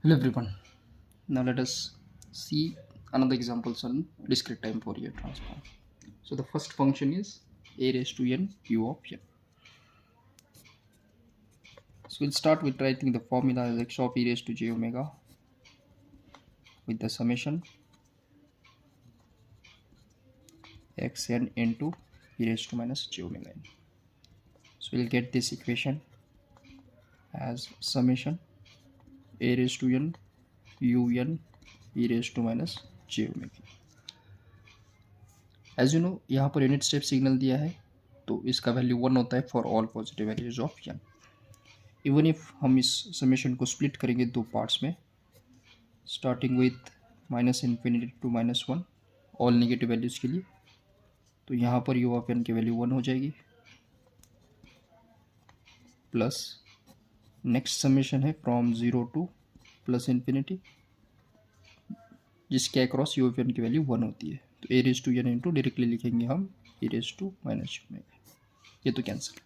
Hello everyone. Now let us see another examples on discrete time Fourier transform. So the first function is a raised to n u of n. So we'll start with writing the formula as x of e raised to j omega with the summation xn into e raised to minus j omega n. So we'll get this equation as summation a raised to n un e raised to minus j omega. As you know यहाँ पर unit step signal दिया है तो इसका value 1 होता है for all positive values of n. Even if हम इस समेशन को स्प्लिट करेंगे दो पार्ट्स में starting with minus infinity to minus one all negative values के लिए, तो यहाँ पर यू ऑफ n की वैल्यू 1 हो जाएगी प्लस नेक्स्ट समेशन है फ्रॉम 0 टू प्लस इन्फिनिटी जिसके अक्रॉस यू ऑफ n की वैल्यू 1 होती है. तो a raise to n into directly लिखेंगे हम ए रेज टू माइनस में, ये तो cancel.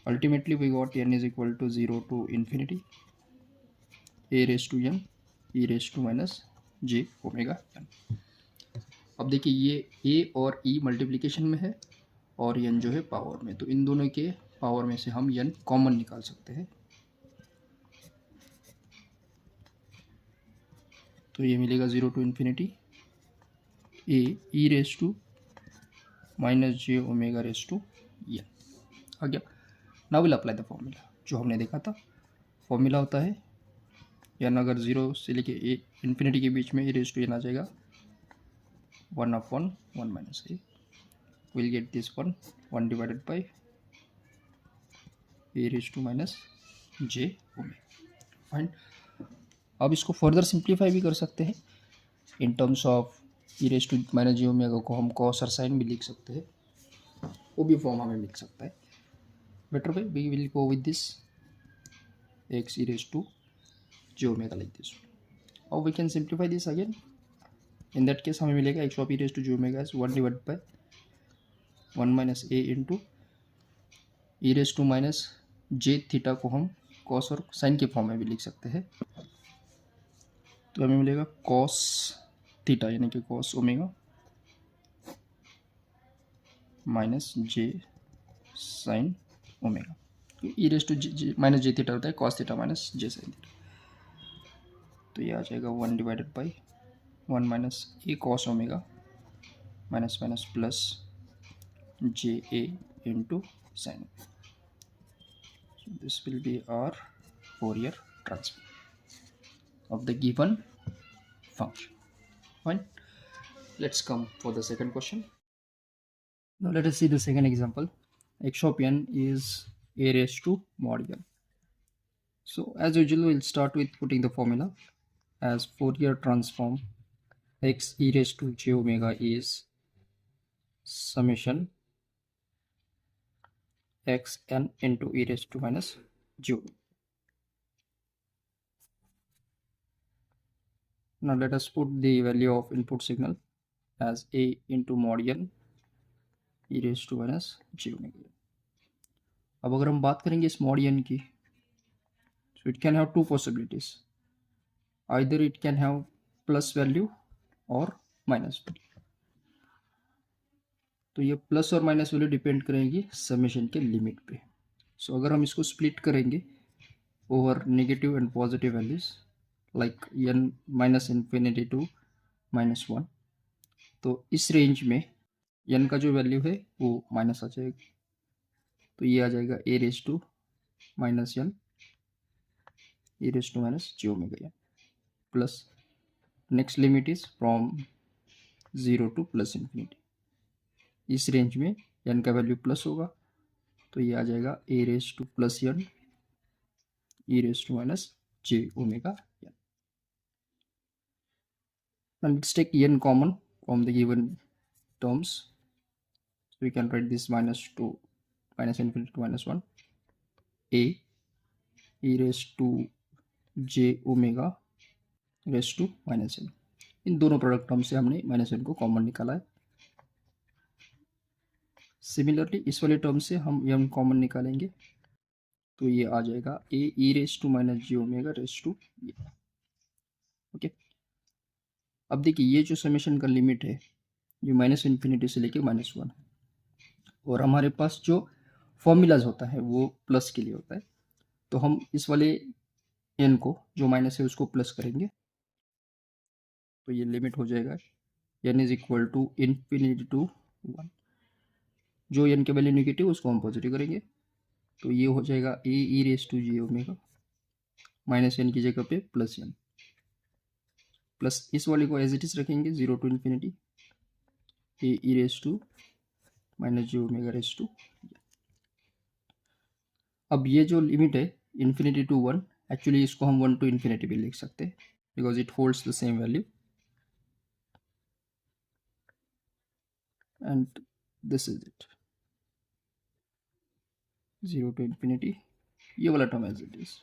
Ultimately we got n is equal to 0 to infinity a raise to n e raise to minus j omega n. अब देखिए ये a और e multiplication में है और n जो है पावर में, तो इन दोनों के पावर में से हम n कॉमन निकाल सकते हैं. तो ये मिलेगा 0 to infinity a e raise to minus j omega raise to n आ गया. Now will apply the formula जो हमने देखा था. फॉर्मूला होता है n अगर 0 से लेके ए इन्फिनिटी के बीच में ए रेज टू n आ जाएगा 1/1 minus a will get this 1 divided by a raise to minus j omega. Fine. अब इसको फर्दर सिंप्लीफाई भी कर सकते हैं in terms of e raise to minus j omega को हम कॉस और साइन भी लिख सकते हैं, वो भी फॉर्म हमें मिल सकता है. Better way we will go with this x e raised to j omega like this. Or we can simplify this again. In that case हमें मिलेगा x of e raised to j omega is 1 divided by 1 minus a into e raised to minus j theta को हम cos और sin के form में भी लिख सकते हैं. तो हमें मिलेगा cos थीटा यानी कि cos omega minus j sin omega. E raise to minus j theta होता है cos theta minus j sine theta, तो ये आ जाएगा 1 divided by 1 minus a cos omega minus minus plus j a into sine. This will be our Fourier transform of the given function. Fine. Let's come for the second question. Now let us see the second example. x of n is a raised to mod n. So as usual we'll start with putting the formula as Fourier transform x e raised to j omega is summation x n into e raised to minus j omega. Now let us put the value of input signal as a into mod n e raised to minus j omega. अब अगर हम बात करेंगे इस mod n की, so it can have two possibilities. Either it can have plus value or minus value. तो ये plus और माइनस वैल्यू डिपेंड करेंगी समेशन के लिमिट पे. सो अगर हम इसको स्प्लिट करेंगे over negative and positive values like n minus infinity to minus one, तो इस रेंज में n का जो वैल्यू है वो माइनस आ जाएगा. तो ये आ जाएगा a raise to minus n e raised to minus j omega n plus next limit is from 0 to plus infinity. इस रेंज में n का वैल्यू प्लस होगा तो ये आ जाएगा a raised to plus n e raised to minus j omega n. And let's take n common from the given terms. So we can write this minus infinity to minus 1 a e raised to j omega raise to minus n. इन दोनों product term से हमने minus N को common निकाला है. Similarly इस वाले term से हम एम कॉमन निकालेंगे तो ये आ जाएगा a e raise to minus j omega raise to ये। ओके, अब देखिए ये जो समेशन का लिमिट है ये माइनस इन्फिनिटी से लेके -1 है, और हमारे पास जो फॉर्मूलाज होता है वो प्लस के लिए होता है, तो हम इस वाले एन को जो माइनस है उसको प्लस करेंगे, तो ये लिमिट हो जाएगा n is equal to infinity to 1। जो एन के वैल्यू नेगेटिव उसको हम पॉजिटिव करेंगे, तो ये हो जाएगा a e raise to j omega minus n की जगह पे प्लस एन, प्लस इस वाले को एज इट इज रखेंगे 0 to infinity a e raise to minus j omega raise to. अब ये जो लिमिट है इन्फिनिटी टू 1, एक्चुअली इसको हम 1 टू इन्फिनिटी भी लिख सकते हैं because it holds the same value, and this is it 0 to infinity, ये वाला term as it is।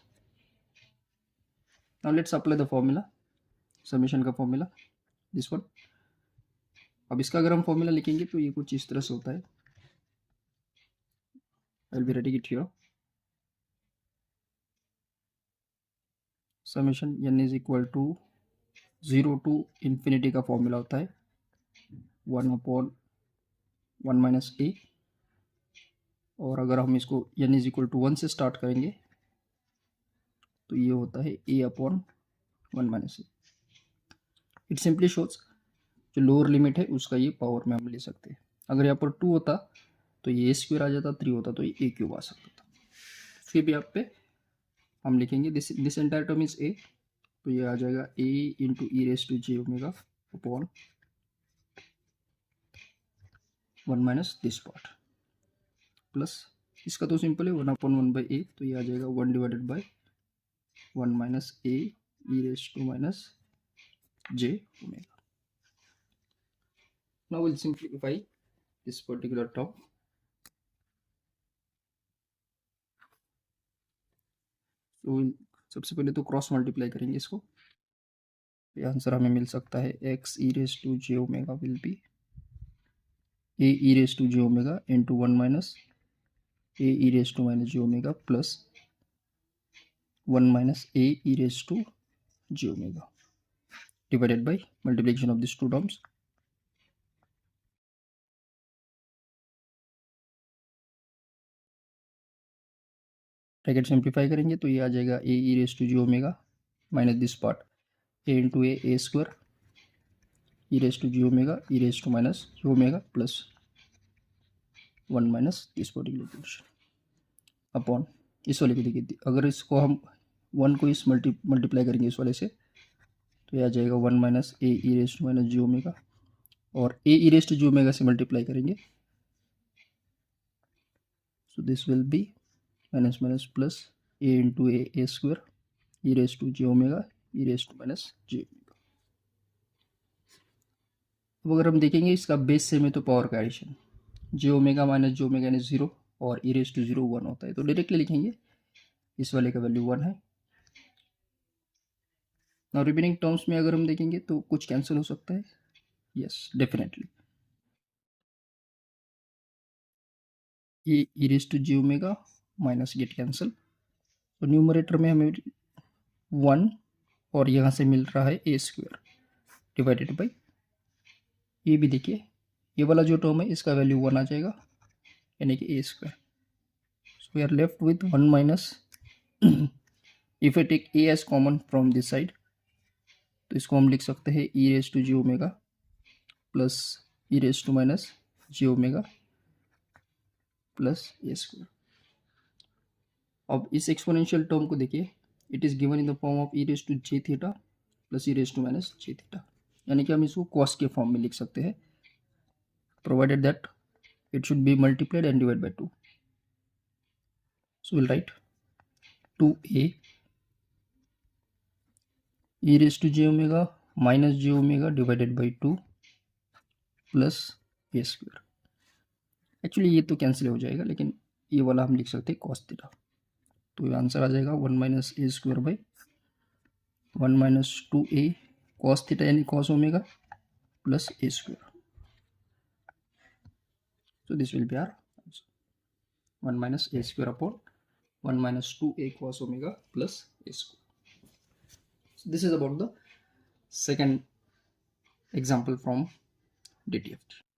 now let's apply the formula, summation का फॉर्मूला दिस वन। अब इसका अगर हम फॉर्मूला लिखेंगे तो ये कुछ इस तरह से होता है, I will be writing it here. Summation n is equal to 0 to infinity का फॉर्मूला होता है 1/1 माइनस ए, और अगर हम इसको n इज इक्वल टू 1 से स्टार्ट करेंगे तो ये होता है a/1 minus A. It simply shows जो लोअर लिमिट है उसका ये पावर में हम ले सकते हैं। अगर यहाँ पर 2 होता तो ये स्क्वायर आ जाता, 3 होता तो ये ए क्यूब आ सकता था। फिर भी आप पे हम लिखेंगे this entire term is a, तो ये आ जाएगा a into e raise to j omega upon 1 minus this part, plus इसका तो सिंपल है 1/1/a, तो ये आ जाएगा 1 divided by 1 minus a e raise to minus j omega. Now will simplify this particular term. तो सबसे पहले तो क्रॉस मल्टीप्लाई करेंगे इसको, ये आंसर हमें मिल सकता है x e raise to j omega will be a e raise to j omega into 1 minus a e raise to minus j omega plus 1 minus a e raise to j omega divided by multiplication of this two terms. Bracket simplify करेंगे तो ये आ जाएगा a e raise to j omega minus this part a into a square e raise to j omega e raise to minus j omega plus 1 minus this particular portion upon इस वाले को देखिए, अगर इसको हम 1 को इस मल्टीप्लाई करेंगे इस वाले से तो ये आ जाएगा 1 minus a e raise to minus j omega, और a e raise to j omega से मल्टीप्लाई करेंगे so this will be minus minus plus a into a square e raise to j omega e raise to minus j omega. अब अगर हम देखेंगे इसका base same है तो power का एडिशन जे ओमेगा माइनस जे ओमेगा यानी 0 और ई रेस टू 0 1 होता है, तो डायरेक्टली लिखेंगे इस वाले का वैल्यू 1 है। नाउ रिमेनिंग टर्म्स में अगर हम देखेंगे तो कुछ कैंसिल हो सकता है, यस डेफिनेटली ये e raise to j omega minus get cancel, तो न्यूमरेटर में हमें 1 और यहाँ से मिल रहा है ए स्क्वायर डिवाइडेड बाई ये भी देखिए ये वाला जो टर्म है इसका वैल्यू 1 आ जाएगा यानी कि a square, so we are left with 1 minus if I take a as common from this side तो इसको हम लिख सकते हैं e raise to j omega plus e raise to minus j omega plus a square. अब इस exponential term को देखिए, it is given in the form of e raise to j theta plus e raise to minus j theta, यानी कि हम इसको cos के form में लिख सकते हैं provided that it should be multiplied and divided by 2. So we'll write 2a e raised to j omega minus j omega divided by 2 plus a square. Actually ये तो कैंसिल हो जाएगा लेकिन ये वाला हम लिख सकते हैं कॉस थीटा, तो ये आंसर आ जाएगा 1 minus a square by 1 minus 2a cos theta यानी cos omega plus a square. So this will be our answer 1 minus a square upon 1 minus 2a cos omega plus a square. So this is about the second example from DTFT.